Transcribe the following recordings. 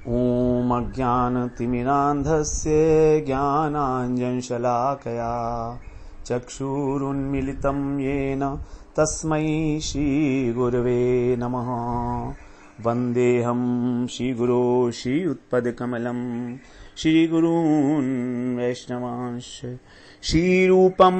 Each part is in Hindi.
ॐ अज्ञानतिमिरान्धस्य ज्ञानाञ्जनशलाकया चक्षुरुन्मिलितं येन तस्मै श्रीगुरवे नमः। वन्देऽहं श्रीगुरो श्रीयुत्पदकमलं श्रीगुरून् वैष्णवांश्च श्रीरूपं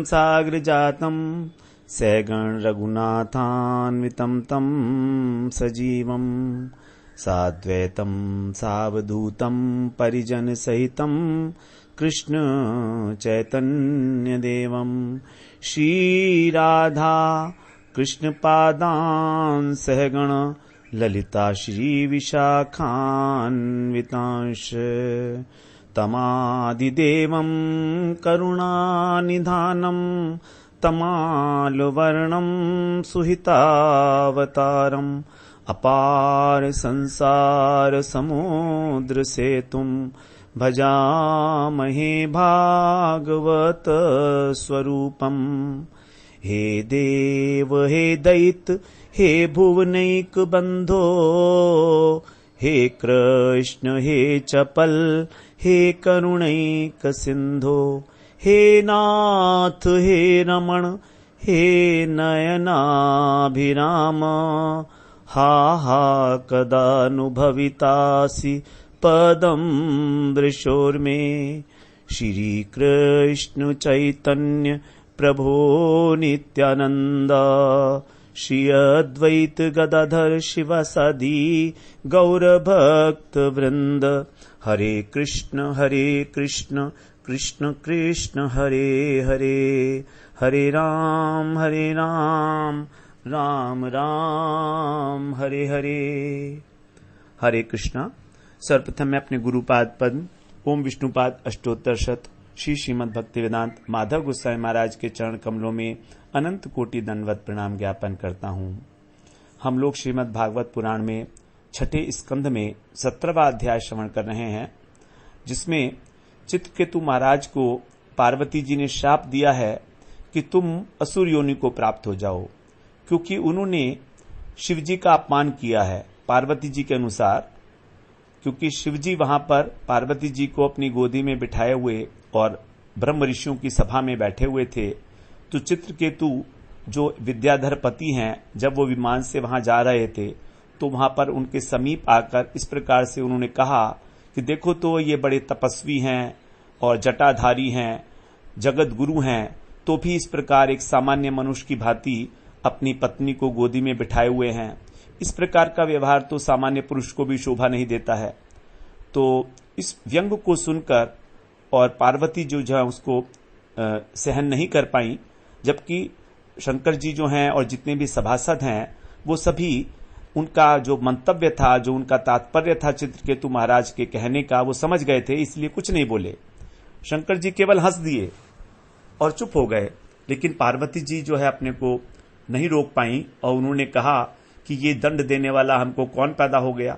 साग्रजातं सगण रघुनाथान्वितं तं सजीवं साद्वैतं सावधूतं परिजनसहितं कृष्ण चैतन्यदेवं श्रीराधा कृष्णपादान् सहगण ललिता श्रीविशाखान्वितांश्च तमादिदेवं करुणानिधानं तमालवर्णं सुहितावतारम् अपार संसार समुद्र सेतुं भजामहे भागवत स्वरूपम्। हे देव हे दैत हे भुवनैक बंधो, हे कृष्ण हे चपल हे करुणैक सिंधो, हे नाथ हे रमण हे नयनाभिराम। हा हा कदानुभवितासि पदं दृशोर्मे, श्री कृष्ण चैतन्य प्रभो नित्यानंद, श्री अद्वैत गदाधर शिवासादि गौरभक्त वृंद। हरे कृष्ण कृष्ण कृष्ण हरे हरे, हरे राम राम राम हरे हरे। हरे कृष्णा। सर्वप्रथम मैं अपने गुरुपाद पद्म ओम विष्णुपाद अष्टोत्तर शत श्री श्रीमद् भक्तिवेदांत माधव गोसाई महाराज के चरण कमलों में अनंत कोटि दंडवत प्रणाम ज्ञापन करता हूँ। हम लोग श्रीमद् भागवत पुराण में छठे स्कंध में 17वां अध्याय श्रवण कर रहे हैं, जिसमें चित्रकेतु महाराज को पार्वती जी ने शाप दिया है कि तुम असुर योनि को प्राप्त हो जाओ, क्योंकि उन्होंने शिवजी का अपमान किया है। पार्वती जी के अनुसार, क्योंकि शिवजी वहां पर पार्वती जी को अपनी गोदी में बिठाए हुए और ब्रह्म ऋषियों की सभा में बैठे हुए थे, तो चित्रकेतु जो विद्याधर पति हैं, जब वो विमान से वहां जा रहे थे तो वहां पर उनके समीप आकर इस प्रकार से उन्होंने कहा कि देखो तो ये बड़े तपस्वी हैं और जटाधारी हैं, जगत गुरु हैं, तो भी इस प्रकार एक सामान्य मनुष्य की भांति अपनी पत्नी को गोदी में बिठाए हुए हैं। इस प्रकार का व्यवहार तो सामान्य पुरुष को भी शोभा नहीं देता है। तो इस व्यंग को सुनकर और पार्वती जो है उसको सहन नहीं कर पाई, जबकि शंकर जी जो हैं और जितने भी सभासद हैं वो सभी उनका जो मंतव्य था, जो उनका तात्पर्य था चित्रकेतु महाराज के कहने का, वो समझ गए थे, इसलिए कुछ नहीं बोले। शंकर जी केवल हंस दिए और चुप हो गए। लेकिन पार्वती जी जो है अपने को नहीं रोक पाई और उन्होंने कहा कि ये दंड देने वाला हमको कौन पैदा हो गया।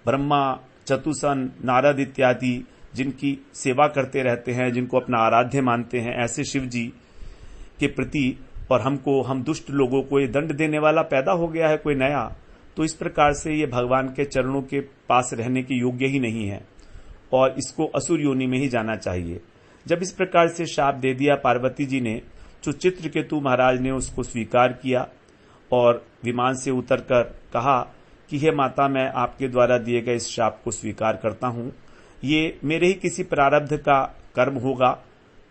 ब्रह्मा, चतुसन, नारद इत्यादि जिनकी सेवा करते रहते हैं, जिनको अपना आराध्य मानते हैं, ऐसे शिव जी के प्रति और हम दुष्ट लोगों को ये दंड देने वाला पैदा हो गया है कोई नया। तो इस प्रकार से ये भगवान के चरणों के पास रहने के योग्य ही नहीं है और इसको असुर योनि में ही जाना चाहिए। जब इस प्रकार से शाप दे दिया पार्वती जी ने, तो चित्रकेतु महाराज ने उसको स्वीकार किया और विमान से उतरकर कहा कि हे माता, मैं आपके द्वारा दिए गए इस शाप को स्वीकार करता हूं। ये मेरे ही किसी प्रारब्ध का कर्म होगा,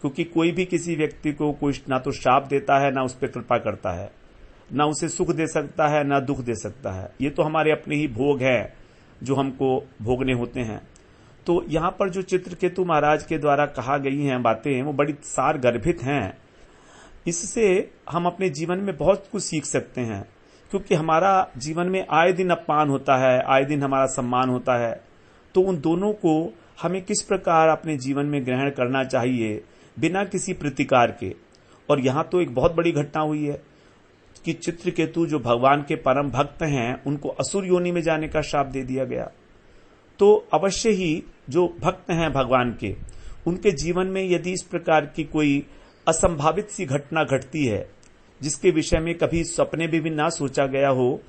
क्योंकि कोई भी किसी व्यक्ति को कोई ना तो शाप देता है, ना उस पर कृपा करता है, ना उसे सुख दे सकता है, ना दुख दे सकता है। ये तो हमारे अपने ही भोग है जो हमको भोगने होते हैं। तो यहाँ पर जो चित्रकेतु महाराज के द्वारा कहा गई हैं बातें, वो बड़ी सार गर्भित हैं। इससे हम अपने जीवन में बहुत कुछ सीख सकते हैं, क्योंकि हमारा जीवन में आए दिन अपमान होता है, आए दिन हमारा सम्मान होता है। तो उन दोनों को हमें किस प्रकार अपने जीवन में ग्रहण करना चाहिए बिना किसी प्रतिकार के। और यहाँ तो एक बहुत बड़ी घटना हुई है कि चित्रकेतु जो भगवान के परम भक्त हैं, उनको असुर योनि में जाने का शाप दे दिया गया। तो अवश्य ही जो भक्त हैं भगवान के, उनके जीवन में यदि इस प्रकार की कोई असंभावित सी घटना घटती है जिसके विषय में कभी सपने में भी ना सोचा गया हो,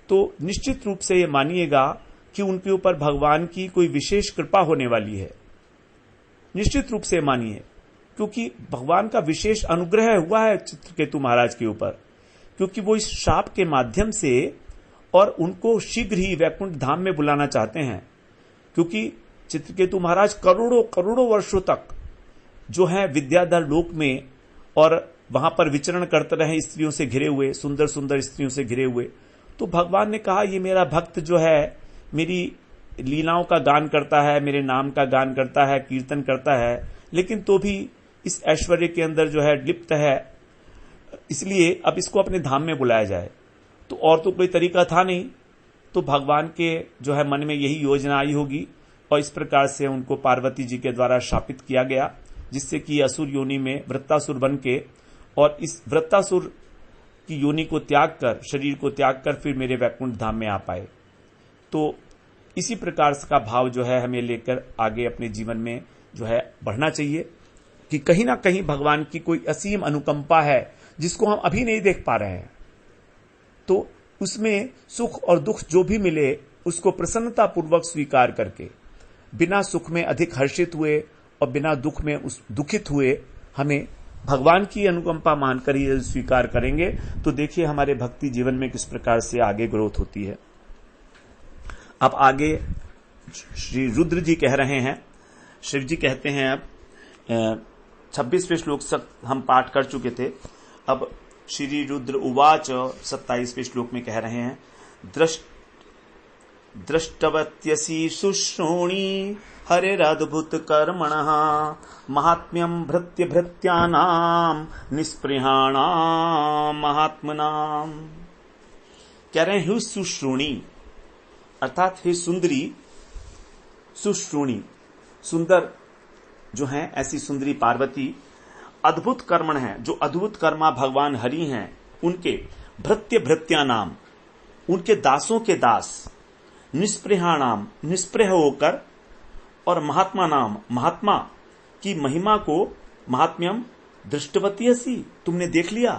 तो निश्चित रूप से ये मानिएगा कि उनके ऊपर भगवान की कोई विशेष कृपा होने वाली है। निश्चित रूप से मानिए, क्योंकि भगवान का विशेष अनुग्रह हुआ है चित्रकेतु महाराज के ऊपर, क्योंकि वो इस शाप के माध्यम से और उनको शीघ्र ही वैकुंठ धाम में बुलाना चाहते हैं। क्योंकि चित्रकेतु महाराज करोड़ों करोड़ों वर्षों तक जो है विद्याधर लोक में और वहां पर विचरण करते रहे, स्त्रियों से घिरे हुए, सुंदर सुंदर स्त्रियों से घिरे हुए। तो भगवान ने कहा ये मेरा भक्त जो है मेरी लीलाओं का गान करता है, मेरे नाम का गान करता है, कीर्तन करता है, लेकिन तो भी इस ऐश्वर्य के अंदर जो है लिप्त है, इसलिए अब इसको अपने धाम में बुलाया जाए। तो और तो कोई तरीका था नहीं, तो भगवान के जो है मन में यही योजना आई होगी और इस प्रकार से उनको पार्वती जी के द्वारा शापित किया गया, जिससे कि असुर योनि में वृत्तासुर बन के और इस वृत्तासुर की योनि को त्याग कर, शरीर को त्याग कर फिर मेरे वैकुंठ धाम में आ पाए। तो इसी प्रकार का भाव जो है हमें लेकर आगे अपने जीवन में जो है बढ़ना चाहिए कि कहीं ना कहीं भगवान की कोई असीम अनुकंपा है जिसको हम अभी नहीं देख पा रहे हैं। तो उसमें सुख और दुख जो भी मिले उसको प्रसन्नता पूर्वक स्वीकार करके, बिना सुख में अधिक हर्षित हुए और बिना दुख में दुखित हुए हमें भगवान की अनुकंपा मानकर ही स्वीकार करेंगे तो देखिए हमारे भक्ति जीवन में किस प्रकार से आगे ग्रोथ होती है। अब आगे श्री रुद्र जी कह रहे हैं, शिव जी कहते हैं, अब 26वें श्लोक तक हम पाठ कर चुके थे। अब श्री रुद्र उवाच 27वें श्लोक में कह रहे हैं, दृष्टवत्यसि शुश्रोणी हरेरद्भुत कर्मणः महात्म्यं भृत्य भृत्यानाम निस्पृहाणाम महात्मनाम। कह रहे हैं सुश्रोणी अर्थात हे सुंदरी, सुश्रोणी सुंदर जो हैं, ऐसी सुंदरी पार्वती अद्भुत कर्मण है, जो अद्भुत कर्मा भगवान हरि हैं, उनके भृत्य भृत्या नाम, उनके दासों के दास, निस्पृहाणाम निस्पृह होकर, और महात्मा नाम महात्मा की महिमा को, महात्म्यम दृष्टवतीयसी तुमने देख लिया,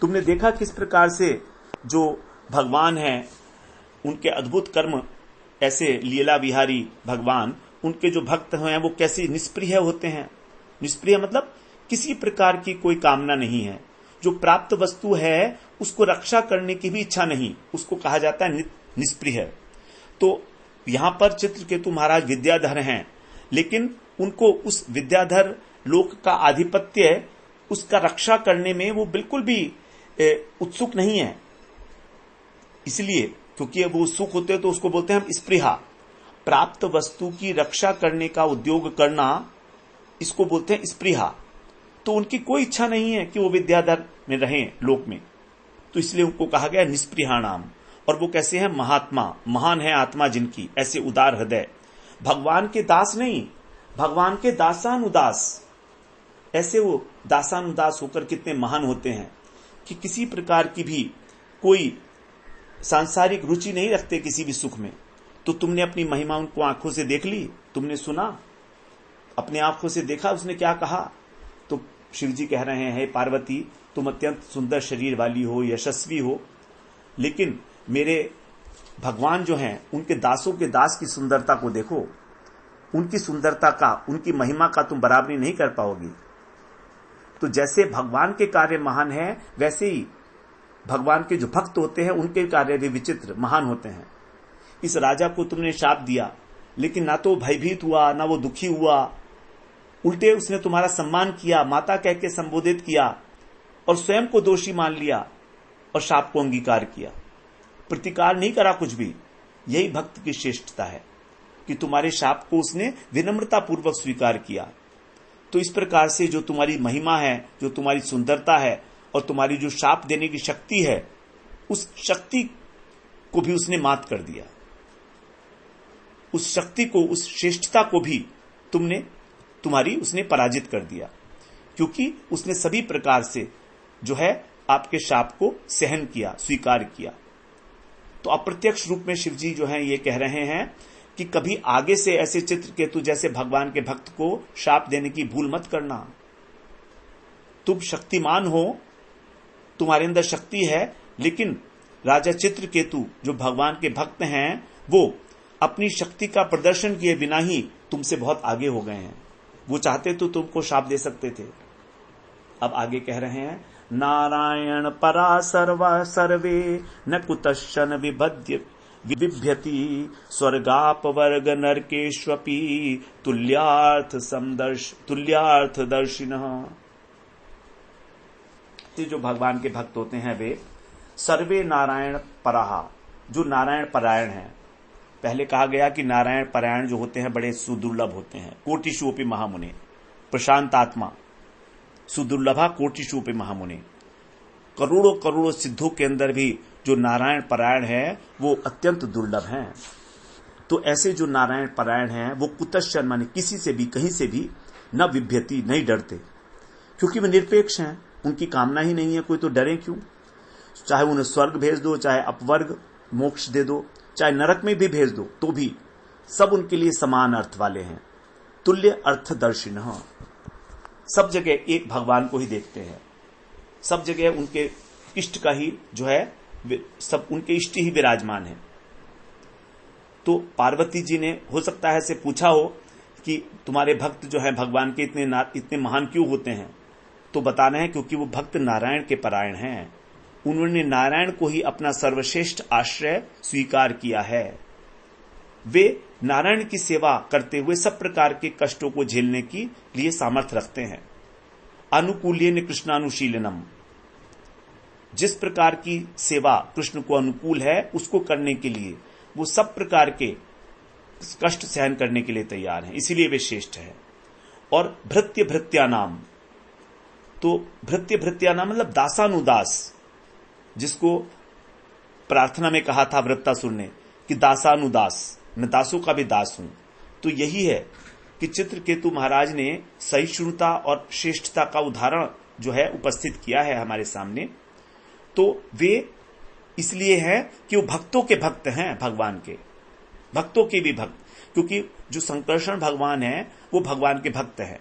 तुमने देखा किस प्रकार से जो भगवान है उनके अद्भुत कर्म, ऐसे लीला विहारी भगवान, उनके जो भक्त हैं वो कैसे निष्प्रिय होते हैं। निष्प्रिय मतलब किसी प्रकार की कोई कामना नहीं है, जो प्राप्त वस्तु है उसको रक्षा करने की भी इच्छा नहीं, उसको कहा जाता है निष्प्रिय। तो यहां पर चित्रकेतु महाराज विद्याधर हैं, लेकिन उनको उस विद्याधर लोक का आधिपत्य, उसका रक्षा करने में वो बिल्कुल भी उत्सुक नहीं है। इसलिए क्योंकि वो उत्सुक होते हैं तो उसको बोलते हैं हम स्पृहा, प्राप्त वस्तु की रक्षा करने का उद्योग करना, इसको बोलते हैं स्पृहा। तो उनकी कोई इच्छा नहीं है कि वो विद्याधर में रहें लोक में, तो इसलिए उनको कहा गया निष्पृहाणाम। और वो कैसे हैं? महात्मा, महान है आत्मा जिनकी, ऐसे उदार हृदय, भगवान के दास नहीं, भगवान के दासानुदास। ऐसे वो दासानुदास होकर कितने महान होते हैं कि किसी प्रकार की भी कोई सांसारिक रुचि नहीं रखते किसी भी सुख में। तो तुमने अपनी महिमा उनको आंखों से देख ली, तुमने सुना, अपने आंखों से देखा, उसने क्या कहा। तो शिव जी कह रहे हैं, हे पार्वती, तुम अत्यंत सुंदर शरीर वाली हो, यशस्वी हो, लेकिन मेरे भगवान जो हैं उनके दासों के दास की सुंदरता को देखो, उनकी सुंदरता का, उनकी महिमा का तुम बराबरी नहीं कर पाओगी। तो जैसे भगवान के कार्य महान है, वैसे ही भगवान के जो भक्त होते हैं उनके कार्य भी विचित्र महान होते हैं। इस राजा को तुमने शाप दिया, लेकिन ना तो भयभीत हुआ, ना वो दुखी हुआ, उल्टे उसने तुम्हारा सम्मान किया, माता कह के संबोधित किया और स्वयं को दोषी मान लिया और शाप को अंगीकार किया, प्रतिकार नहीं करा कुछ भी। यही भक्त की श्रेष्ठता है कि तुम्हारे शाप को उसने विनम्रता पूर्वक स्वीकार किया। तो इस प्रकार से जो तुम्हारी महिमा है, जो तुम्हारी सुंदरता है और तुम्हारी जो शाप देने की शक्ति है, उस शक्ति को भी उसने मात कर दिया। उस शक्ति को, उस श्रेष्ठता को भी उसने पराजित कर दिया, क्योंकि उसने सभी प्रकार से जो है आपके शाप को सहन किया, स्वीकार किया। तो अप्रत्यक्ष रूप में शिव जी जो हैं ये कह रहे हैं कि कभी आगे से ऐसे चित्रकेतु जैसे भगवान के भक्त को शाप देने की भूल मत करना। तुम शक्तिमान हो, तुम्हारे अंदर शक्ति है, लेकिन राजा चित्रकेतु जो भगवान के भक्त हैं वो अपनी शक्ति का प्रदर्शन किए बिना ही तुमसे बहुत आगे हो गए हैं। वो चाहते तो तुमको शाप दे सकते थे। अब आगे कह रहे हैं, नारायण परा सर्वा सर्वे न कुतश्चन विबध्य विबिभ्यति स्वर्गाप वर्ग नरकेष्वपि तुल्यार्थ दर्शिनः। जो भगवान के भक्त होते हैं वे सर्वे नारायण पराहा, जो नारायण परायण हैं। पहले कहा गया कि नारायण परायण जो होते हैं बड़े सुदुर्लभ होते हैं। कोटिशुपि महामुने, प्रशांत आत्मा, सुदुर्लभा कोटिशुपि महामुने। करोड़ों करोड़ों सिद्धों के अंदर भी जो नारायण परायण है वो अत्यंत दुर्लभ हैं। तो ऐसे जो नारायण परायण हैं वो कुतश्चन माने किसी से भी कहीं से भी न विभ्यति, नहीं डरते, क्योंकि वे निरपेक्ष हैं। उनकी कामना ही नहीं है, कोई तो डरे क्यों। चाहे उन्हें स्वर्ग भेज दो, चाहे अपवर्ग मोक्ष दे दो, चाहे नरक में भी भेज दो, तो भी सब उनके लिए समान अर्थ वाले हैं। तुल्य अर्थदर्शिनः, सब जगह एक भगवान को ही देखते हैं, सब जगह उनके इष्ट का ही जो है, सब उनके इष्ट ही विराजमान है। तो पार्वती जी ने हो सकता है से पूछा हो कि तुम्हारे भक्त जो है भगवान के इतने महान क्यों होते हैं, तो बताना है क्योंकि वो भक्त नारायण के परायण हैं। उन्होंने नारायण को ही अपना सर्वश्रेष्ठ आश्रय स्वीकार किया है। वे नारायण की सेवा करते हुए सब प्रकार के कष्टों को झेलने की लिए सामर्थ्य रखते हैं। अनुकूल्येन कृष्णानुशीलनम, जिस प्रकार की सेवा कृष्ण को अनुकूल है उसको करने के लिए वो सब प्रकार के कष्ट सहन करने के लिए तैयार हैं, इसीलिए वे श्रेष्ठ है। और भृत्य भृत्या नाम, तो भृत्य भृत्या नाम मतलब दासानुदास, जिसको प्रार्थना में कहा था वृत्तासुर ने कि दासानुदास, मैं दासों का भी दास हूं। तो यही है कि चित्रकेतु महाराज ने सहिष्णुता और श्रेष्ठता का उदाहरण जो है उपस्थित किया है हमारे सामने। तो वे इसलिए हैं कि वो भक्तों के भक्त हैं, भगवान के भक्तों के भी भक्त, क्योंकि जो संकर्षण भगवान है वो भगवान के भक्त हैं।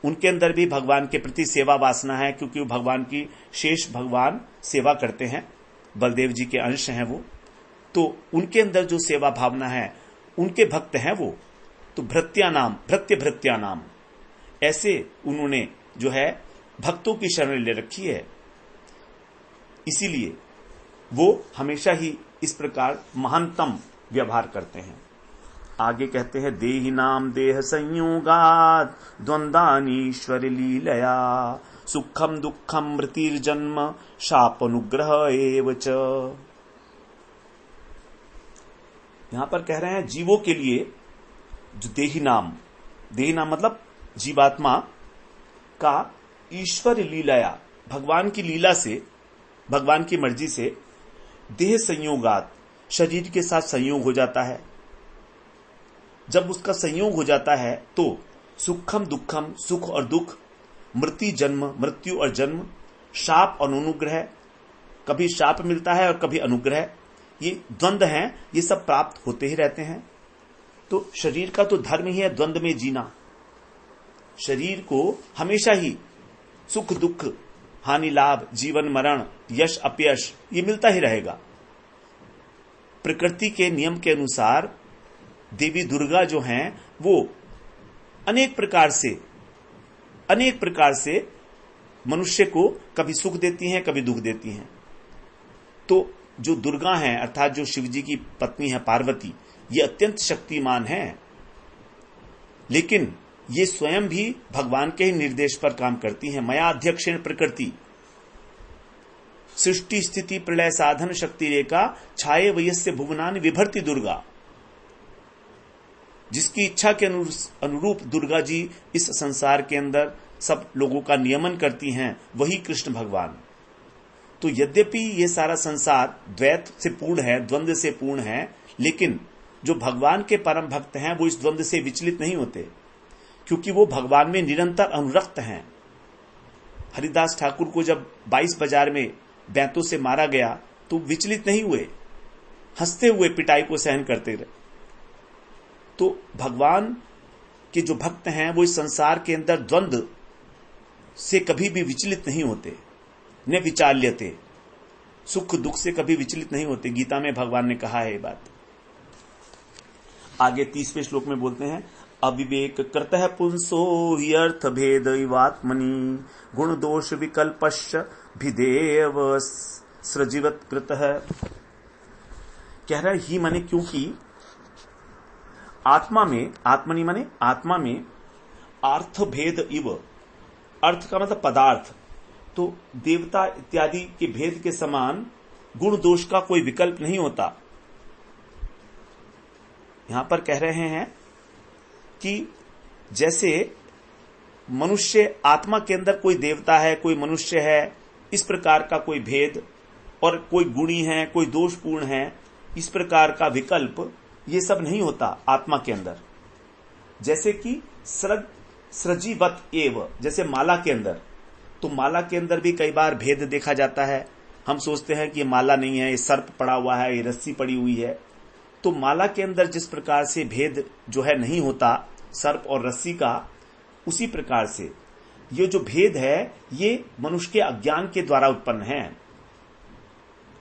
उनके अंदर भी भगवान के प्रति सेवा वासना है, क्योंकि वो भगवान की शेष भगवान सेवा करते हैं, बलदेव जी के अंश हैं वो। तो उनके अंदर जो सेवा भावना है उनके भक्त हैं वो। तो भृत्या नाम, भृत्य भृत्या नाम, ऐसे उन्होंने जो है भक्तों की शरण ले रखी है। इसीलिए वो हमेशा ही इस प्रकार महानतम व्यवहार करते हैं। आगे कहते हैं, देहि नाम देह संयोगात द्वंद्वानीश्वर लीलया सुखम दुखम मृतिर्जन्म शाप अनुग्रह एव च। यहां पर कह रहे हैं जीवों के लिए जो देहि नाम मतलब जीवात्मा का ईश्वर लीलया, भगवान की लीला से, भगवान की मर्जी से देह संयोगात, शरीर के साथ संयोग हो जाता है। जब उसका संयोग हो जाता है तो सुखम दुखम, सुख और दुख, मृत्यु जन्म, मृत्यु और जन्म, शाप और अनुग्रह, कभी शाप मिलता है और कभी अनुग्रह, ये द्वंद्व हैं, ये सब प्राप्त होते ही रहते हैं। तो शरीर का तो धर्म ही है द्वंद्व में जीना। शरीर को हमेशा ही सुख दुख, हानि लाभ, जीवन मरण, यश अपयश, ये मिलता ही रहेगा। प्रकृति के नियम के अनुसार देवी दुर्गा जो हैं वो अनेक प्रकार से मनुष्य को कभी सुख देती हैं, कभी दुख देती हैं। तो जो दुर्गा हैं अर्थात जो शिवजी की पत्नी है पार्वती, ये अत्यंत शक्तिमान हैं, लेकिन ये स्वयं भी भगवान के ही निर्देश पर काम करती हैं। मया अध्यक्षेण प्रकृति सृष्टि स्थिति प्रलय साधन शक्ति रेखा छाये वयस्य भुवनानि विभर्ति दुर्गा। जिसकी इच्छा के अनुरूप दुर्गा जी इस संसार के अंदर सब लोगों का नियमन करती हैं, वही कृष्ण भगवान। तो यद्यपि ये सारा संसार द्वैत से पूर्ण है, द्वंद्व से पूर्ण है, लेकिन जो भगवान के परम भक्त हैं वो इस द्वंद्व से विचलित नहीं होते, क्योंकि वो भगवान में निरंतर अनुरक्त हैं। हरिदास ठाकुर को जब 22 बाजार में बैंतों से मारा गया तो विचलित नहीं हुए, हंसते हुए पिटाई को सहन करते रहे। तो भगवान के जो भक्त हैं वो इस संसार के अंदर द्वंद्व से कभी भी विचलित नहीं होते, न विचाल्यते, सुख दुख से कभी विचलित नहीं होते। गीता में भगवान ने कहा है ये बात। आगे 30वें श्लोक में बोलते हैं, अविवेक कृतः पुंसो हि अर्थ भेद इवात्मनि गुण दोष विकल्पश्च भिदेव सृजीवत कृतः। कह रहा है ही माने क्योंकि आत्मा में, आत्मनि माने आत्मा में अर्थ भेद इव, अर्थ का मतलब पदार्थ, तो देवता इत्यादि के भेद के समान गुण दोष का कोई विकल्प नहीं होता। यहां पर कह रहे हैं कि जैसे मनुष्य आत्मा के अंदर कोई देवता है, कोई मनुष्य है, इस प्रकार का कोई भेद, और कोई गुणी है, कोई दोषपूर्ण है, इस प्रकार का विकल्प, ये सब नहीं होता आत्मा के अंदर। जैसे कि सृजीवत एव, जैसे माला के अंदर, तो माला के अंदर भी कई बार भेद देखा जाता है। हम सोचते हैं कि ये माला नहीं है, ये सर्प पड़ा हुआ है, ये रस्सी पड़ी हुई है। तो माला के अंदर जिस प्रकार से भेद जो है नहीं होता सर्प और रस्सी का, उसी प्रकार से ये जो भेद है ये मनुष्य के अज्ञान के द्वारा उत्पन्न है।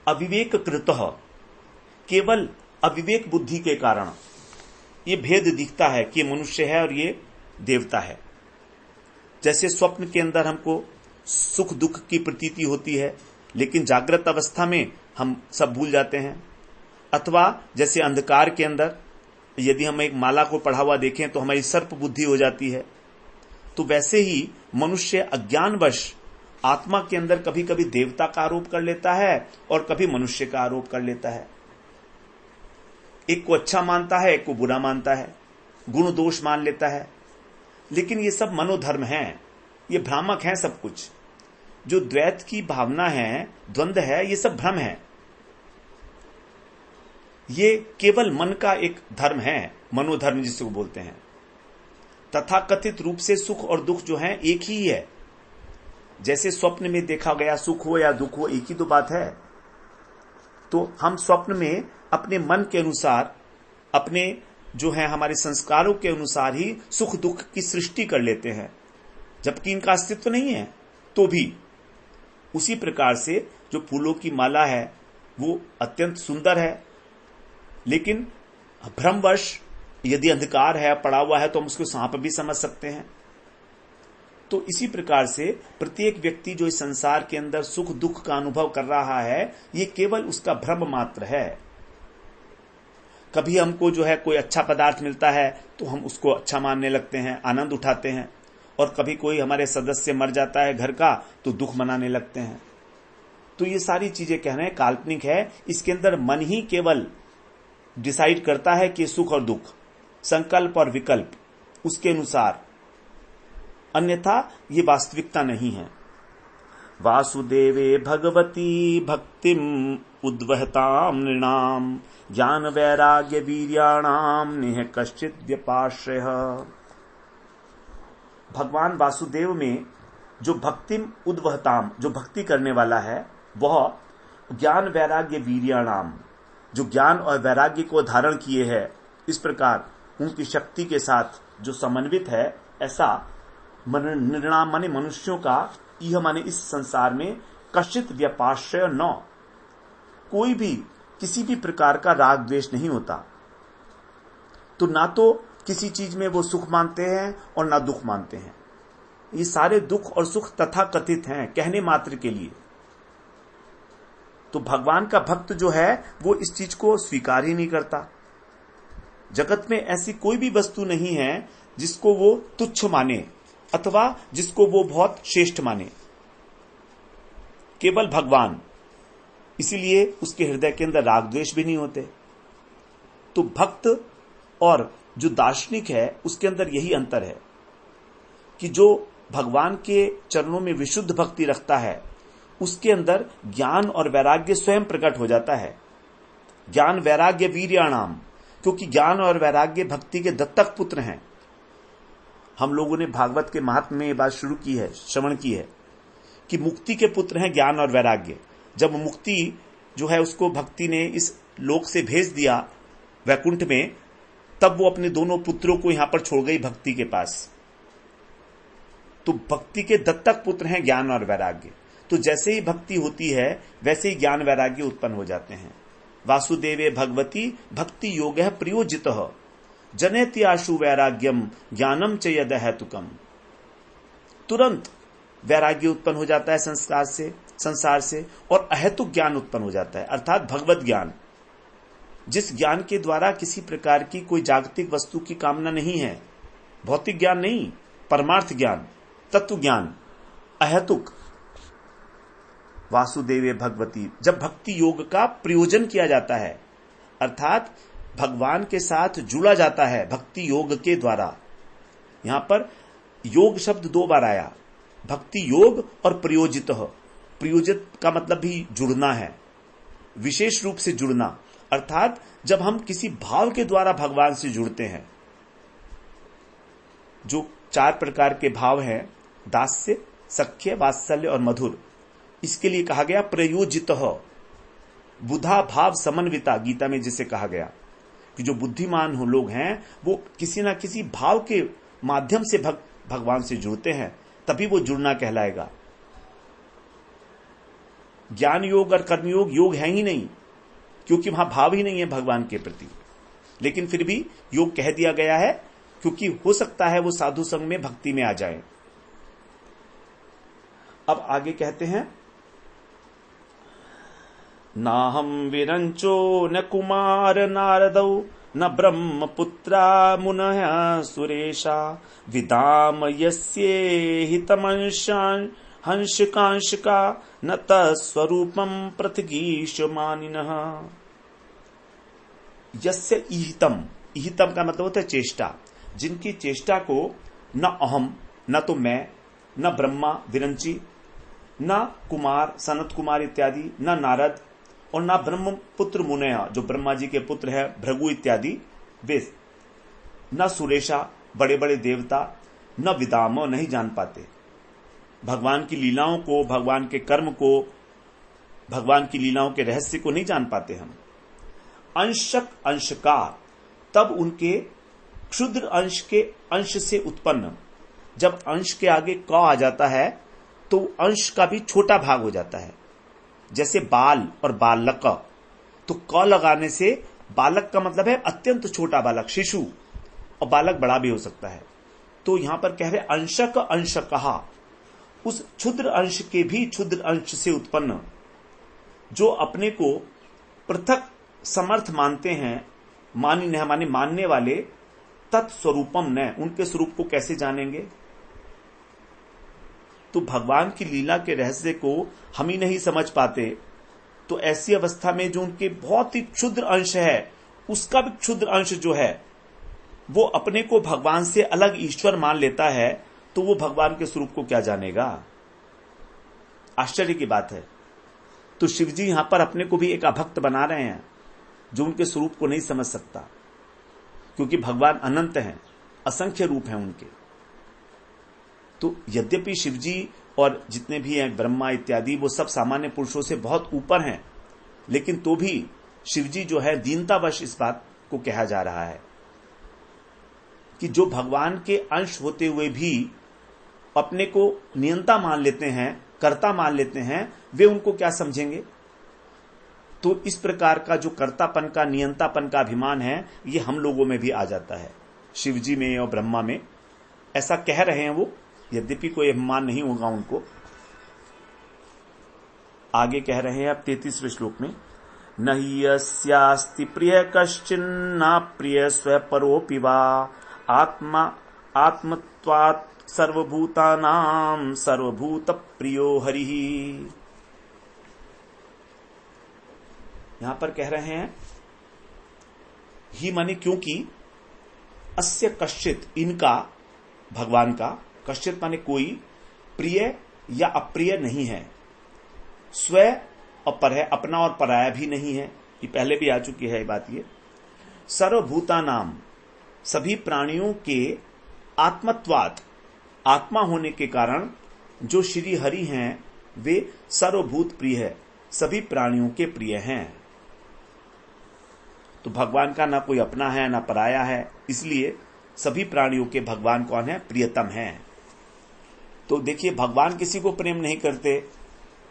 अविवेक कृतः, केवल अविवेक बुद्धि के कारण ये भेद दिखता है कि ये मनुष्य है और ये देवता है। जैसे स्वप्न के अंदर हमको सुख दुख की प्रतीति होती है, लेकिन जागृत अवस्था में हम सब भूल जाते हैं। अथवा जैसे अंधकार के अंदर यदि हम एक माला को पढ़ा हुआ देखें तो हमारी सर्प बुद्धि हो जाती है। तो वैसे ही मनुष्य अज्ञानवश आत्मा के अंदर कभी कभी देवता का आरोप कर लेता है और कभी मनुष्य का आरोप कर लेता है। एक को अच्छा मानता है, एक को बुरा मानता है, गुण दोष मान लेता है। लेकिन ये सब मनोधर्म हैं, ये भ्रामक हैं सब कुछ। जो द्वैत की भावना है, द्वंद्व है, ये सब भ्रम है। ये केवल मन का एक धर्म है, मनोधर्म जिसको बोलते हैं। तथाकथित रूप से सुख और दुख जो है एक ही है। जैसे स्वप्न में देखा गया सुख हो या दुख हो, एक ही तो बात है। तो हम स्वप्न में अपने मन के अनुसार, अपने जो है हमारे संस्कारों के अनुसार ही सुख दुख की सृष्टि कर लेते हैं, जबकि इनका अस्तित्व नहीं है। तो भी उसी प्रकार से जो फूलों की माला है वो अत्यंत सुंदर है, लेकिन भ्रमवश यदि अंधकार है, पड़ा हुआ है, तो हम उसको सांप भी समझ सकते हैं। तो इसी प्रकार से प्रत्येक व्यक्ति जो इस संसार के अंदर सुख दुख का अनुभव कर रहा है, ये केवल उसका भ्रम मात्र है। कभी हमको जो है कोई अच्छा पदार्थ मिलता है तो हम उसको अच्छा मानने लगते हैं, आनंद उठाते हैं, और कभी कोई हमारे सदस्य मर जाता है घर का तो दुख मनाने लगते हैं। तो ये सारी चीजें कह रहे हैं काल्पनिक है। इसके अंदर मन ही केवल डिसाइड करता है कि सुख और दुख, संकल्प और विकल्प, उसके अनुसार, अन्यथा ये वास्तविकता नहीं है। वासुदेवे भगवती भक्तिम उद्वहताम नृणाम ज्ञान वैराग्य वीर्याणाम निह कश्चित व्यपाश्रयः। भगवान वासुदेव में जो भक्तिम उद्वहताम, जो भक्ति करने वाला है, वह ज्ञान वैराग्य वीर्याणाम, जो ज्ञान और वैराग्य को धारण किए है, इस प्रकार उनकी शक्ति के साथ जो समन्वित है, ऐसा नृणाम माने मनुष्यों का, यह माने इस संसार में कश्चित व्यपाश्रय न, कोई भी किसी भी प्रकार का राग द्वेष नहीं होता। तो ना तो किसी चीज में वो सुख मानते हैं और ना दुख मानते हैं। ये सारे दुख और सुख तथाकथित हैं, कहने मात्र के लिए। तो भगवान का भक्त जो है वो इस चीज को स्वीकार ही नहीं करता। जगत में ऐसी कोई भी वस्तु नहीं है जिसको वो तुच्छ माने अथवा जिसको वो बहुत श्रेष्ठ माने, केवल भगवान। इसीलिए उसके हृदय के अंदर राग द्वेष भी नहीं होते। तो भक्त और जो दार्शनिक है उसके अंदर यही अंतर है कि जो भगवान के चरणों में विशुद्ध भक्ति रखता है, उसके अंदर ज्ञान और वैराग्य स्वयं प्रकट हो जाता है। ज्ञान वैराग्य वीर्याणाम, क्योंकि ज्ञान और वैराग्य भक्ति के दत्तक पुत्र हैं। हम लोगों ने भागवत के महात्म्य में ये बात शुरू की है, श्रवण की है कि मुक्ति के पुत्र हैं ज्ञान और वैराग्य। जब मुक्ति जो है उसको भक्ति ने इस लोक से भेज दिया वैकुंठ में, तब वो अपने दोनों पुत्रों को यहां पर छोड़ गई भक्ति के पास। तो भक्ति के दत्तक पुत्र हैं ज्ञान और वैराग्य। तो जैसे ही भक्ति होती है वैसे ही ज्ञान वैराग्य उत्पन्न हो जाते हैं। वासुदेवे भगवती भक्ति योग है प्रयोजितः। जनयति आशु वैराग्यम ज्ञानम च यद हेतुकम। तुरंत वैराग्य उत्पन्न हो जाता है संसार से और अहेतुक ज्ञान उत्पन्न हो जाता है, अर्थात भगवत ज्ञान, जिस ज्ञान के द्वारा किसी प्रकार की कोई जागतिक वस्तु की कामना नहीं है, भौतिक ज्ञान नहीं, परमार्थ ज्ञान, तत्व ज्ञान, अहेतुक। वासुदेवे भगवती, जब भक्ति योग का प्रयोजन किया जाता है, अर्थात भगवान के साथ जुड़ा जाता है भक्ति योग के द्वारा। यहां पर योग शब्द 2 बार आया, भक्ति योग और प्रयोजित। प्रयोजित का मतलब भी जुड़ना है, विशेष रूप से जुड़ना, अर्थात जब हम किसी भाव के द्वारा भगवान से जुड़ते हैं। जो 4 प्रकार के भाव हैं, दास्य, सख्य, वात्सल्य और मधुर, इसके लिए कहा गया प्रयोजित। बुधा भाव समन्विता, गीता में जिसे कहा गया कि जो बुद्धिमान हो लोग हैं वो किसी ना किसी भाव के माध्यम से भगवान से जुड़ते हैं, तभी वो जुड़ना कहलाएगा। ज्ञान योग और कर्मयोग योग है ही नहीं, क्योंकि वहां भाव ही नहीं है भगवान के प्रति, लेकिन फिर भी योग कह दिया गया है क्योंकि हो सकता है वो साधु संग में भक्ति में आ जाए। अब आगे कहते हैं, नाहम विरंचो न कुमार नारदौ न ब्रह्मपुत्रा मुनः सुरेशा विदाम यस्ये हितमंशान हंसिकांशिका न तस्वरूपम पृथगीशमानिनः। यस्य इहितम, इहितम का मतलब होता है चेष्टा, जिनकी चेष्टा को न अहम, न तो मैं, न ब्रह्मा विरंची, न कुमार सनत कुमार इत्यादि, न नारद और न ब्रह्मपुत्र मुनय, जो ब्रह्मा जी के पुत्र है भृगु इत्यादि वे, न सुरेशा बड़े बड़े देवता, न विदाम, नहीं जान पाते भगवान की लीलाओं को, भगवान के कर्म को, भगवान की लीलाओं के रहस्य को नहीं जान पाते हम। अंशक अंशका, तब उनके क्षुद्र अंश के अंश से उत्पन्न, जब अंश के आगे क आ जाता है तो अंश का भी छोटा भाग हो जाता है। जैसे बाल और बालक, तो क लगाने से बालक का मतलब है अत्यंत छोटा बालक, शिशु, और बालक बड़ा भी हो सकता है। तो यहां पर कह रहे अंशक अंश कहा, उस क्षुद्र अंश के भी क्षुद्र अंश से उत्पन्न, जो अपने को पृथक समर्थ मानते हैं, माने मानने वाले, तत्स्वरूपम न, उनके स्वरूप को कैसे जानेंगे। तो भगवान की लीला के रहस्य को हम ही नहीं समझ पाते, तो ऐसी अवस्था में जो उनके बहुत ही क्षुद्र अंश है, उसका भी क्षुद्र अंश जो है वो अपने को भगवान से अलग ईश्वर मान लेता है, तो वो भगवान के स्वरूप को क्या जानेगा। आश्चर्य की बात है। तो शिवजी यहां पर अपने को भी एक अभक्त बना रहे हैं जो उनके स्वरूप को नहीं समझ सकता, क्योंकि भगवान अनंत हैं, असंख्य रूप हैं उनके। तो यद्यपि शिवजी और जितने भी हैं ब्रह्मा इत्यादि, वो सब सामान्य पुरुषों से बहुत ऊपर हैं, लेकिन तो भी शिवजी जो है दीनतावश इस बात को कहा जा रहा है कि जो भगवान के अंश होते हुए भी अपने को नियंता मान लेते हैं, कर्ता मान लेते हैं, वे उनको क्या समझेंगे। तो इस प्रकार का जो कर्तापन का, नियंतापन का अभिमान है, ये हम लोगों में भी आ जाता है, शिवजी में और ब्रह्मा में। ऐसा कह रहे हैं वो, यद्यपि कोई अभिमान नहीं होगा उनको। आगे कह रहे हैं अब 33वें श्लोक में, नहि अस्यास्ति प्रिय कश्चिन्ना प्रिय स्वपरोऽपि वा आत्मा आत्मत्वात् सर्वभूतानां सर्वभूत प्रियो हरिः। यहां पर कह रहे हैं ही माने क्योंकि, अस्य कश्चित, इनका, भगवान का, कश्चित माने कोई, प्रिय या अप्रिय नहीं है, स्व और पर है, अपना और पराया भी नहीं है, ये पहले भी आ चुकी है बात। ये सर्वभूतानाम, सभी प्राणियों के आत्मत्वात्, आत्मा होने के कारण जो श्री हरि हैं वे सर्वभूत प्रिय है, सभी प्राणियों के प्रिय हैं। तो भगवान का ना कोई अपना है ना पराया है, इसलिए सभी प्राणियों के भगवान कौन है, प्रियतम है। तो देखिए भगवान किसी को प्रेम नहीं करते,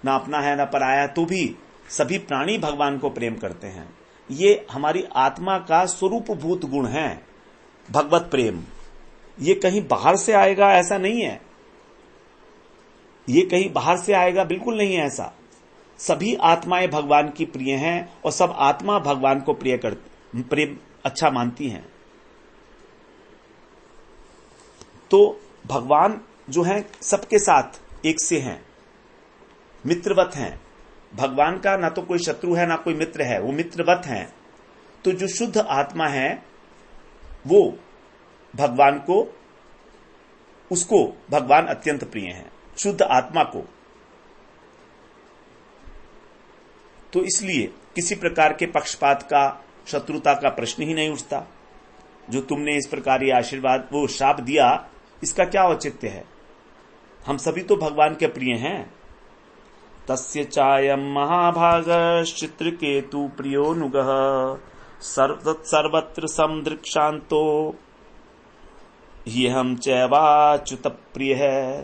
ना अपना है ना पराया, तो भी सभी प्राणी भगवान को प्रेम करते हैं। ये हमारी आत्मा का स्वरूपभूत गुण है, भगवत प्रेम ये कहीं बाहर से आएगा ऐसा नहीं है, ये कहीं बाहर से आएगा बिल्कुल नहीं है ऐसा। सभी आत्माएं भगवान की प्रिय हैं और सब आत्मा भगवान को प्रेम अच्छा मानती हैं। तो भगवान जो है सबके साथ एक से हैं, मित्रवत हैं। भगवान का ना तो कोई शत्रु है ना कोई मित्र है, वो मित्रवत हैं। तो जो शुद्ध आत्मा है वो भगवान को, उसको भगवान अत्यंत प्रिय हैं, शुद्ध आत्मा को। तो इसलिए किसी प्रकार के पक्षपात का, शत्रुता का प्रश्न ही नहीं उठता। जो तुमने इस प्रकार ये आशीर्वाद, वो शाप दिया, इसका क्या औचित्य है? हम सभी तो भगवान के प्रिय हैं। तस्य चायम महाभागश्चित्रकेतु प्रियोनुगः सर्वत्र समदृक्शान्तो ह्यहं चैवाच्युत प्रिय है।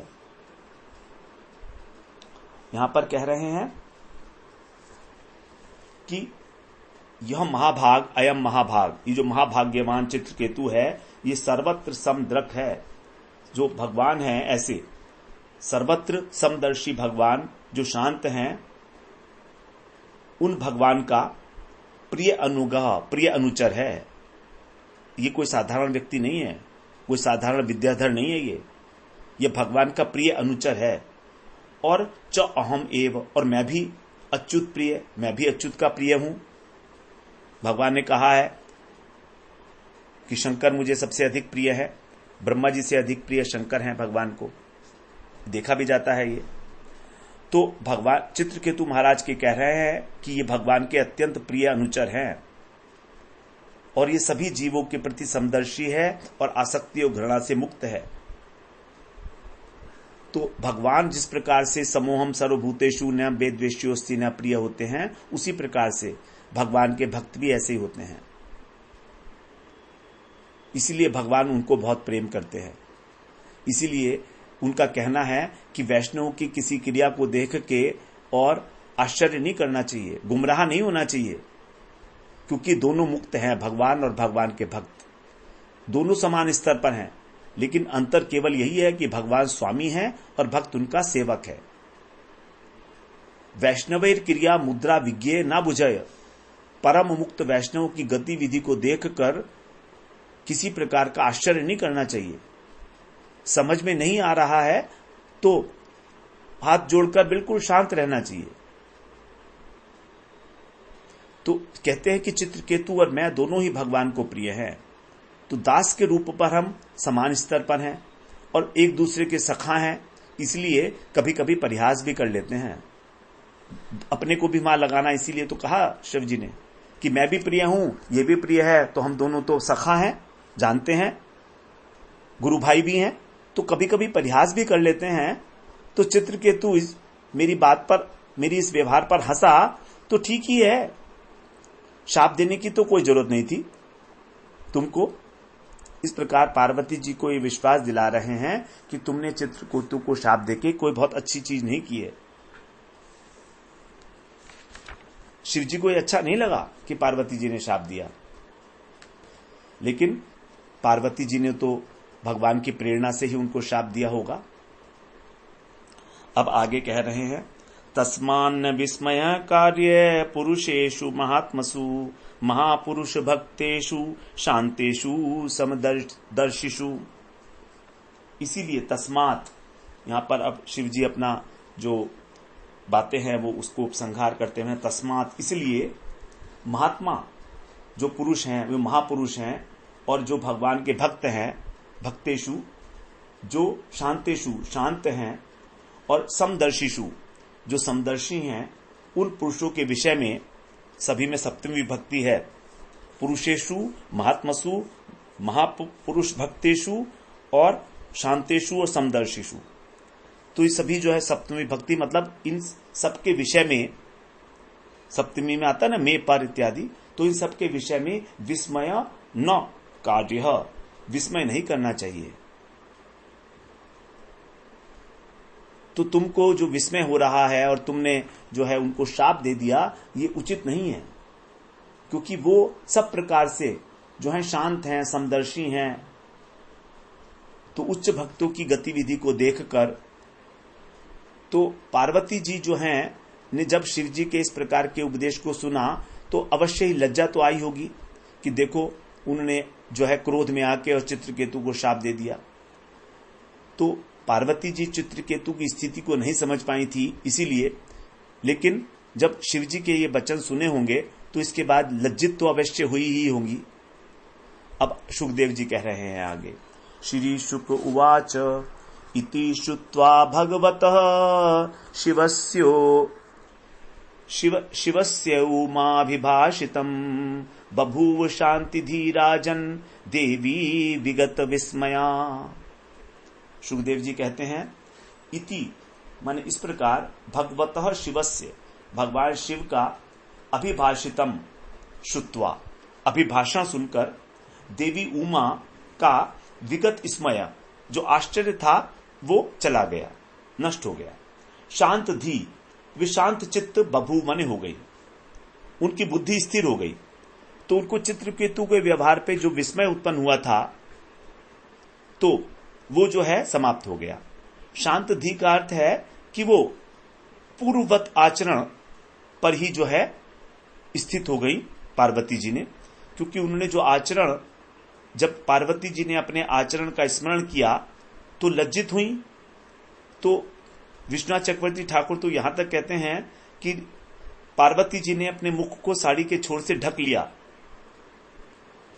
यहां पर कह रहे हैं कि यह महाभाग, अयम महाभाग, ये जो महाभाग्यवान चित्रकेतु है, ये सर्वत्र समदृक् है। जो भगवान है ऐसे सर्वत्र समदर्शी भगवान जो शांत हैं, उन भगवान का प्रिय अनुगह, प्रिय अनुचर है। ये कोई साधारण व्यक्ति नहीं है, कोई साधारण विद्याधर नहीं है, ये भगवान का प्रिय अनुचर है। और च अहम एव, और मैं भी अच्युत प्रिय, मैं भी अच्युत का प्रिय हूं। भगवान ने कहा है कि शंकर मुझे सबसे अधिक प्रिय है, ब्रह्मा जी से अधिक प्रिय शंकर हैं भगवान को, देखा भी जाता है ये। तो भगवान चित्रकेतु महाराज के कह रहे हैं कि ये भगवान के अत्यंत प्रिय अनुचर हैं और ये सभी जीवों के प्रति समदर्शी है और आसक्ति और घृणा से मुक्त है। तो भगवान जिस प्रकार से समोहम सर्वभूतेषु न वेद्वेष्योस्ति न प्रिय होते हैं, उसी प्रकार से भगवान के भक्त भी ऐसे ही होते हैं। इसीलिए भगवान उनको बहुत प्रेम करते हैं। इसीलिए उनका कहना है कि वैष्णव की किसी क्रिया को देख के और आश्चर्य नहीं करना चाहिए, गुमराह नहीं होना चाहिए, क्योंकि दोनों मुक्त हैं, भगवान और भगवान के भक्त दोनों समान स्तर पर हैं। लेकिन अंतर केवल यही है कि भगवान स्वामी हैं और भक्त उनका सेवक है। वैष्णवेर क्रिया मुद्रा विज्ञे ना बुझय, परम मुक्त वैष्णव की गतिविधि को देखकर किसी प्रकार का आश्चर्य नहीं करना चाहिए। समझ में नहीं आ रहा है तो हाथ जोड़कर बिल्कुल शांत रहना चाहिए। तो कहते हैं कि चित्रकेतु और मैं दोनों ही भगवान को प्रिय हैं। तो दास के रूप पर हम समान स्तर पर हैं और एक दूसरे के सखा हैं, इसलिए कभी कभी परिहास भी कर लेते हैं। अपने को भी मां लगाना, इसीलिए तो कहा शिव जी ने कि मैं भी प्रिय हूं, ये भी प्रिय है, तो हम दोनों तो सखा हैं, जानते हैं, गुरु भाई भी हैं। तो कभी कभी परिहास भी कर लेते हैं। तो चित्रकेतु मेरी बात पर, मेरी इस व्यवहार पर हंसा तो ठीक ही है, शाप देने की तो कोई जरूरत नहीं थी तुमको। इस प्रकार पार्वती जी को ये विश्वास दिला रहे हैं कि तुमने चित्रकेतु को शाप देके कोई बहुत अच्छी चीज नहीं की है। शिव जी को ये अच्छा नहीं लगा कि पार्वती जी ने शाप दिया, लेकिन पार्वती जी ने तो भगवान की प्रेरणा से ही उनको शाप दिया होगा। अब आगे कह रहे हैं, तस्मान्न विस्मय कार्य पुरुषेषु महात्मसु महापुरुष भक्तेषु शांतेषु समदर्शिषु। इसीलिए तस्मात, यहां पर अब शिव जी अपना जो बातें हैं वो उसको उपसंहार करते हैं। तस्मात इसलिए महात्मा जो पुरुष हैं वे महापुरुष हैं, और जो भगवान के भक्त हैं भक्तेषु, जो शांतेषु शांत हैं, और समदर्शिषु जो समदर्शी हैं, उन पुरुषों के विषय में सभी में सप्तमी विभक्ति है। पुरुषेषु महात्मसु महापुरुष भक्तेषु और शांतेषु और समदर्शिषु। तो ये सभी जो है सप्तमी विभक्ति, मतलब इन सबके विषय में, सप्तमी में आता है ना में पर इत्यादि, तो इन सबके विषय में विस्मय न कार्य, विस्मय नहीं करना चाहिए। तो तुमको जो विस्मय हो रहा है और तुमने जो है उनको शाप दे दिया, ये उचित नहीं है, क्योंकि वो सब प्रकार से जो हैं शांत हैं, समदर्शी हैं। तो उच्च भक्तों की गतिविधि को देखकर तो पार्वती जी जो हैं ने जब शिव जी के इस प्रकार के उपदेश को सुना तो अवश्य ही लज्जा तो आई होगी कि देखो उन्होंने जो है क्रोध में आके और चित्रकेतु को शाप दे दिया। तो पार्वती जी चित्रकेतु की स्थिति को नहीं समझ पाई थी इसीलिए, लेकिन जब शिव जी के ये वचन सुने होंगे तो इसके बाद लज्जित तो अवश्य हुई ही होंगी। अब सुखदेव जी कह रहे हैं आगे, श्री शुक उवाच इति श्रुत्वा भगवतः शिवस्य उमाभिभाषितम् बभूव शांतिधि राजन देवी विगत विस्मया। सुखदेव जी कहते हैं इति माने इस प्रकार भगवतः शिवस्य भगवान शिव का अभिभाषितम श्रुत्वा अभिभाषण सुनकर देवी उमा का विगत स्मय जो आश्चर्य था वो चला गया, नष्ट हो गया। शांत धी वे शांत चित्त बभू मने हो गई, उनकी बुद्धि स्थिर हो गई। तो उनको चित्रकेतु के व्यवहार पे जो विस्मय उत्पन्न हुआ था तो वो जो है समाप्त हो गया। शांत धी का अर्थ है कि वो पूर्ववत आचरण पर ही जो है स्थित हो गई पार्वती जी ने, क्योंकि उन्होंने जो आचरण, जब पार्वती जी ने अपने आचरण का स्मरण किया तो लज्जित हुई। तो विश्वनाथ चक्रवर्ती ठाकुर तो यहां तक कहते हैं कि पार्वती जी ने अपने मुख को साड़ी के छोर से ढक लिया।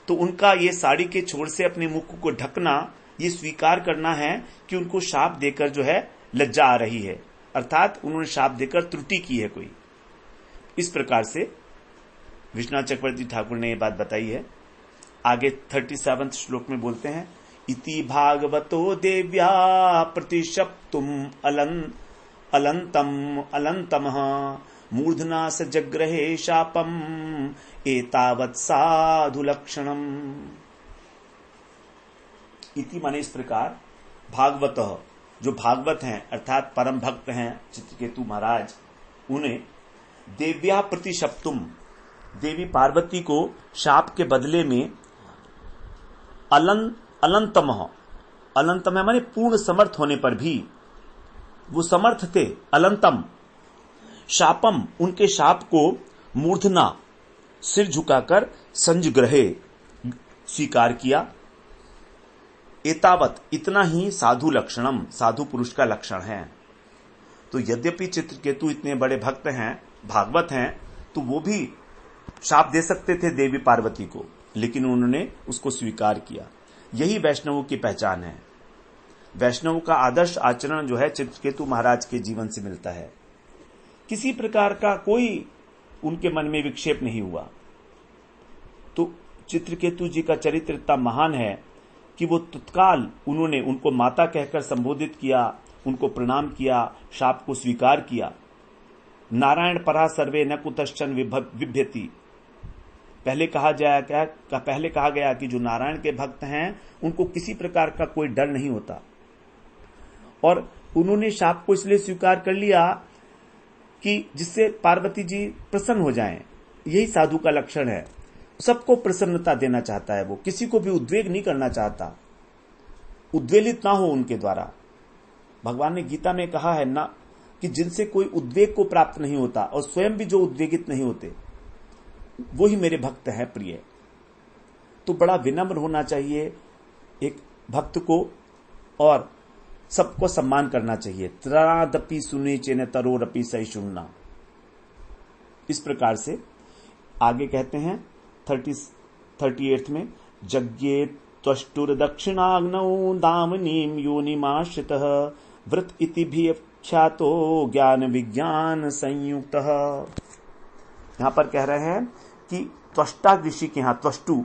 तो उनका ये साड़ी के छोर से अपने मुख को ढकना, ये स्वीकार करना है कि उनको शाप देकर जो है लज्जा आ रही है, अर्थात उन्होंने शाप देकर त्रुटि की है कोई। इस प्रकार से विश्वनाथ चक्रवर्ती ठाकुर ने यह बात बताई है। आगे 37वें श्लोक में बोलते हैं, इति भागवतो देव्या प्रतिशप्तुम अलंतम मूर्धना स जग्रहे शापम एतावत् साधु लक्षणम। इति माने इस प्रकार भागवतः जो भागवत हैं अर्थात परम भक्त हैं चित्रकेतु महाराज, उन्हें देव्या प्रतिशप्तुम देवी पार्वती को शाप के बदले में अलंतम है माने पूर्ण समर्थ होने पर भी वो समर्थ थे। अलंतम शापम उनके शाप को मूर्धना सिर झुकाकर संजग्रहे स्वीकार किया। एतावत इतना ही साधु लक्षणम साधु पुरुष का लक्षण है। तो यद्यपि चित्रकेतु इतने बड़े भक्त हैं, भागवत हैं, तो वो भी शाप दे सकते थे देवी पार्वती को, लेकिन उन्होंने उसको स्वीकार किया। यही वैष्णवों की पहचान है। वैष्णवों का आदर्श आचरण जो है चित्रकेतु महाराज के जीवन से मिलता है। किसी प्रकार का कोई उनके मन में विक्षेप नहीं हुआ। तो चित्रकेतु जी का चरित्र इतना महान है कि वो तत्काल उन्होंने उनको माता कहकर संबोधित किया, उनको प्रणाम किया, शाप को स्वीकार किया। नारायण परा सर्वे न कुतश्चन विभ्यति। पहले कहा गया कि जो नारायण के भक्त हैं उनको किसी प्रकार का कोई डर नहीं होता, और उन्होंने शाप को इसलिए स्वीकार कर लिया कि जिससे पार्वती जी प्रसन्न हो जाएं। यही साधु का लक्षण है, सबको प्रसन्नता देना चाहता है, वो किसी को भी उद्वेग नहीं करना चाहता, उद्वेलित ना हो उनके द्वारा। भगवान ने गीता में कहा है ना कि जिनसे कोई उद्वेग को प्राप्त नहीं होता और स्वयं भी जो उद्वेगित नहीं होते वो ही मेरे भक्त हैं प्रिय। तो बड़ा विनम्र होना चाहिए एक भक्त को, और सबको सम्मान करना चाहिए। त्रादपि सुने चेन तरोरपि सहिष्णुना। इस प्रकार से आगे कहते हैं 38 में, यज्ञे त्वष्टुर दक्षिणाग्नौ दामनीम योनिमाश्रितः व्रत इति भी ख्यातो ज्ञान विज्ञान संयुक्तः। यहां पर कह रहे हैं कि त्वष्टा ऋषि के यहां त्वष्टु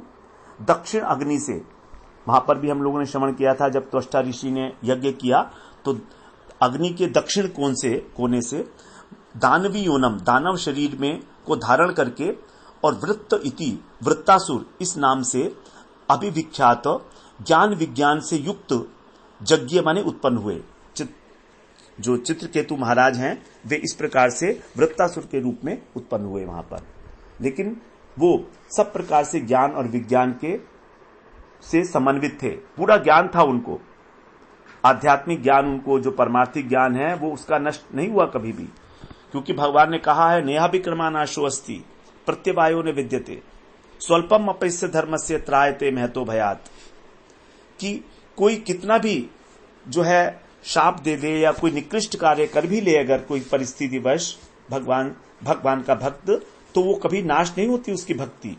दक्षिण अग्नि से, वहां पर भी हम लोगों ने श्रवण किया था, जब त्वष्टा ऋषि ने यज्ञ किया तो अग्नि के दक्षिण कोने से दानवी योनम दानव शरीर में को धारण करके और वृत्त इति वृत्तासुर इस नाम से अभिविख्यात ज्ञान विज्ञान से युक्त यज्ञ माने उत्पन्न हुए। जो चित्रकेतु महाराज हैं वे इस प्रकार से वृत्तासुर के रूप में उत्पन्न हुए वहां पर। लेकिन वो सब प्रकार से ज्ञान और विज्ञान के से समन्वित थे, पूरा ज्ञान था उनको, आध्यात्मिक ज्ञान उनको, जो परमार्थिक ज्ञान है वो उसका नष्ट नहीं हुआ कभी भी, क्योंकि भगवान ने कहा है नेहा विक्रमानाशो अस्ति प्रत्यवायो ने विद्यते स्वल्पम अपैस्य धर्मस्य त्रायते महतो भयात, कि कोई कितना भी जो है शाप दे दे या कोई निकृष्ट कार्य कर भी ले अगर कोई परिस्थितिवश भगवान का भक्त, तो वो कभी नाश नहीं होती उसकी भक्ति।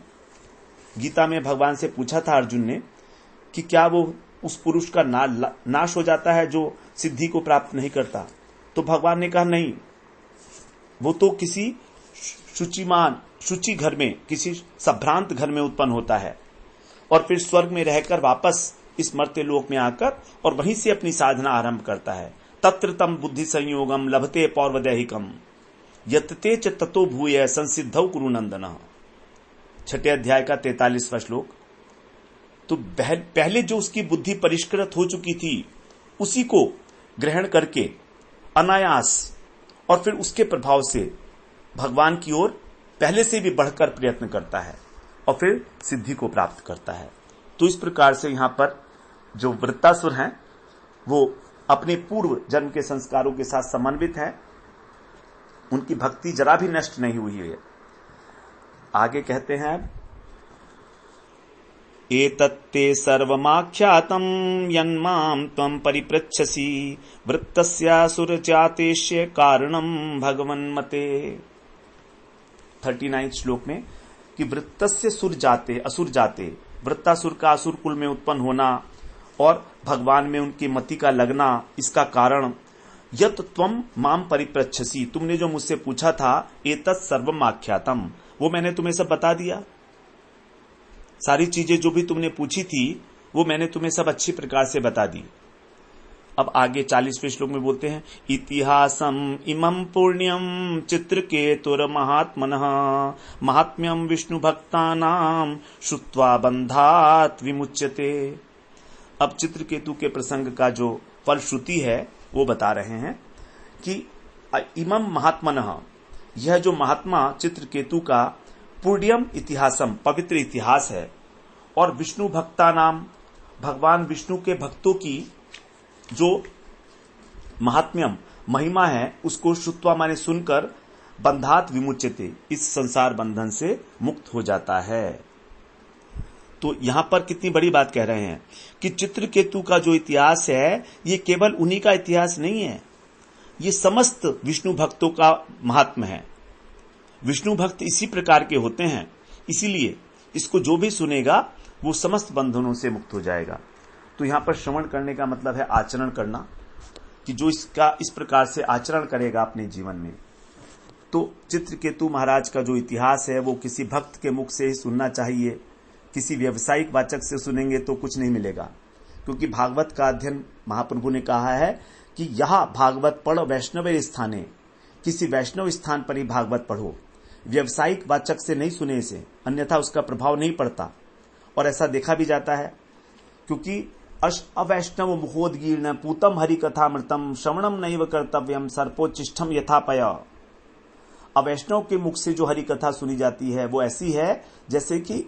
गीता में भगवान से पूछा था अर्जुन ने कि क्या वो उस पुरुष का नाश हो जाता है जो सिद्धि को प्राप्त नहीं करता, तो भगवान ने कहा नहीं, वो तो किसी शुचि घर में, किसी संभ्रांत घर में उत्पन्न होता है और फिर स्वर्ग में रहकर वापस इस मर्त्य लोक में आकर और वहीं से अपनी साधना आरंभ करता है। तत्र तम बुद्धि संयोगम लभते पौर्वदैहिकम यतते च ततो भूय संसिद्धौ कुरु नंदन। 6 अध्याय का 43वां श्लोक। तो पहले जो उसकी बुद्धि परिष्कृत हो चुकी थी उसी को ग्रहण करके अनायास और फिर उसके प्रभाव से भगवान की ओर पहले से भी बढ़कर प्रयत्न करता है और फिर सिद्धि को प्राप्त करता है। तो इस प्रकार से यहां पर जो वृत्तासुर हैं वो अपने पूर्व जन्म के संस्कारों के साथ समन्वित हैं, उनकी भक्ति जरा भी नष्ट नहीं हुई है। आगे कहते हैं एतत्ते सर्वमाख्यातं यन्मां त्वं परिपृच्छसि वृत्तस्यासुर जातेष्य कारणं भगवन्मते। 39 श्लोक में कि वृत्तस्य सुर जाते असुर जाते, वृत्तासुर का असुर कुल में उत्पन्न होना और भगवान में उनकी मति का लगना, इसका कारण यत त्वम माम परिपृच्छसि, तुमने जो मुझसे पूछा था एतत् सर्वम आख्यातम, वो मैंने तुम्हें सब बता दिया। सारी चीजें जो भी तुमने पूछी थी वो मैंने तुम्हें सब अच्छी प्रकार से बता दी। अब आगे 40वें श्लोक में बोलते हैं इतिहासम इमं पुण्यम चित्रकेतुर महात्मनः महात्म्यम विष्णु भक्तानां श्रुत्वा बंधात विमुच्यते। अब चित्रकेतु के प्रसंग का जो फलश्रुति है वो बता रहे हैं कि इमं महात्मनः, यह जो महात्मा चित्रकेतु का पुण्यम इतिहासम पवित्र इतिहास है और विष्णु भक्ता नाम भगवान विष्णु के भक्तों की जो महात्म्यम महिमा है उसको श्रुत्वा माने सुनकर बंधात विमुच्यते, इस संसार बंधन से मुक्त हो जाता है। तो यहां पर कितनी बड़ी बात कह रहे हैं कि चित्रकेतु का जो इतिहास है ये केवल उन्हीं का इतिहास नहीं है, ये समस्त विष्णु भक्तों का महात्म्य है। विष्णु भक्त इसी प्रकार के होते हैं, इसीलिए इसको जो भी सुनेगा वो समस्त बंधनों से मुक्त हो जाएगा। तो यहां पर श्रवण करने का मतलब है आचरण करना, कि जो इसका इस प्रकार से आचरण करेगा अपने जीवन में। तो चित्रकेतु महाराज का जो इतिहास है वो किसी भक्त के मुख से ही सुनना चाहिए, किसी व्यवसायिक वाचक से सुनेंगे तो कुछ नहीं मिलेगा, क्योंकि भागवत का अध्ययन महाप्रभु ने कहा है कि यह भागवत पढ़ वैष्णव स्थाने, किसी वैष्णव स्थान पर ही भागवत पढ़ो, व्यवसायिक वाचक से नहीं सुने इसे, अन्यथा उसका प्रभाव नहीं पड़ता। और ऐसा देखा भी जाता है, क्योंकि अवैष्णव मुहोदगीर्ण पूतम हरि कथामृतम श्रवणम नैव कर्तव्यम सर्पोच्चिष्ठम यथापय। अवैष्णव के मुख से जो हरि कथा सुनी जाती है वो ऐसी है जैसे कि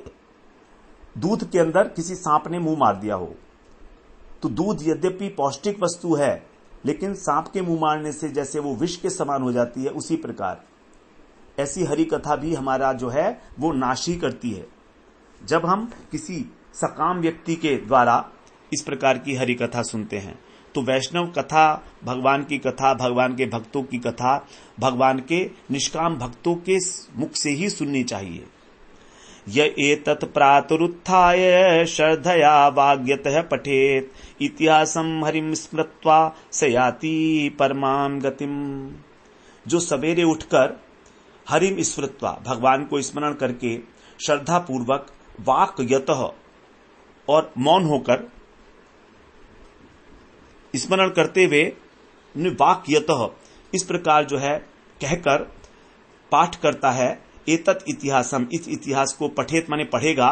दूध के अंदर किसी सांप ने मुंह मार दिया हो। तो दूध यद्यपि पौष्टिक वस्तु है, लेकिन सांप के मुंह मारने से जैसे वो विष के समान हो जाती है, उसी प्रकार ऐसी हरि कथा भी हमारा जो है वो नाश ही करती है। जब हम किसी सकाम व्यक्ति के द्वारा इस प्रकार की हरि कथा सुनते हैं तो वैष्णव कथा, भगवान की कथा, भगवान के भक्तों की कथा, भगवान के निष्काम भक्तों के मुख से ही सुननी चाहिए। य एतत् प्रातरुत्थाय श्रद्धया वाग्यतः पठेत इतिहासं हरिं स्मृत्वा सयाति परमां गतिम। जो सवेरे उठकर हरिम स्मृत्वा भगवान को स्मरण करके श्रद्धा पूर्वक वाक्यतः और मौन होकर स्मरण करते हुए वाक्यतः इस प्रकार जो है कहकर पाठ करता है, एतत् इतिहासम, इस इतिहास को पठेत माने पढ़ेगा,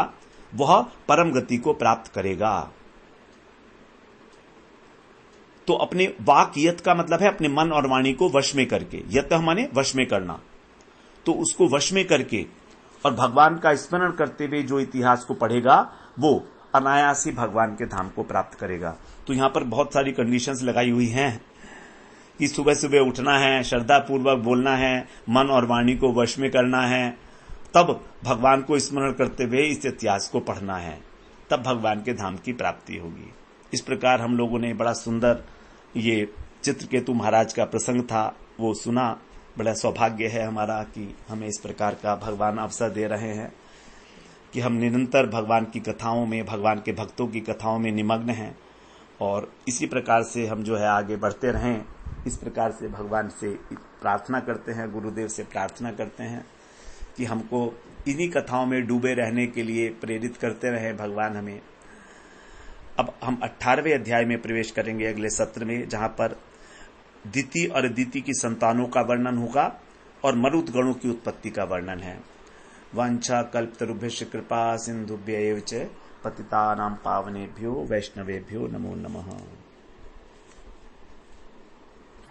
वह परम गति को प्राप्त करेगा। तो अपने वाक्यत का मतलब है अपने मन और वाणी को वश में करके, यतः माने वश में करना, तो उसको वश में करके और भगवान का स्मरण करते हुए जो इतिहास को पढ़ेगा वो अनायास ही भगवान के धाम को प्राप्त करेगा। तो यहां पर बहुत सारी कंडीशंस लगाई हुई हैं कि सुबह सुबह उठना है, श्रद्धा पूर्वक बोलना है, मन और वाणी को वश में करना है, तब भगवान को स्मरण करते हुए इस इतिहास को पढ़ना है, तब भगवान के धाम की प्राप्ति होगी। इस प्रकार हम लोगों ने बड़ा सुंदर ये चित्रकेतु महाराज का प्रसंग था वो सुना। बड़ा सौभाग्य है हमारा कि हमें इस प्रकार का भगवान अवसर दे रहे हैं कि हम निरंतर भगवान की कथाओं में, भगवान के भक्तों की कथाओं में निमग्न हैं और इसी प्रकार से हम जो है आगे बढ़ते रहें। इस प्रकार से भगवान से प्रार्थना करते हैं, गुरुदेव से प्रार्थना करते हैं कि हमको इन्हीं कथाओं में डूबे रहने के लिए प्रेरित करते रहें भगवान हमें। अब हम 18वें अध्याय में प्रवेश करेंगे अगले सत्र में, जहां पर दिति और अदिति की संतानों का वर्णन होगा और मरुत गणों की उत्पत्ति का वर्णन है। वांछा कल्पतरुभ्यश्च कृपा सिंधुभ्य एव च पतितानां पावनेभ्यो वैष्णवेभ्यो नमो नमः।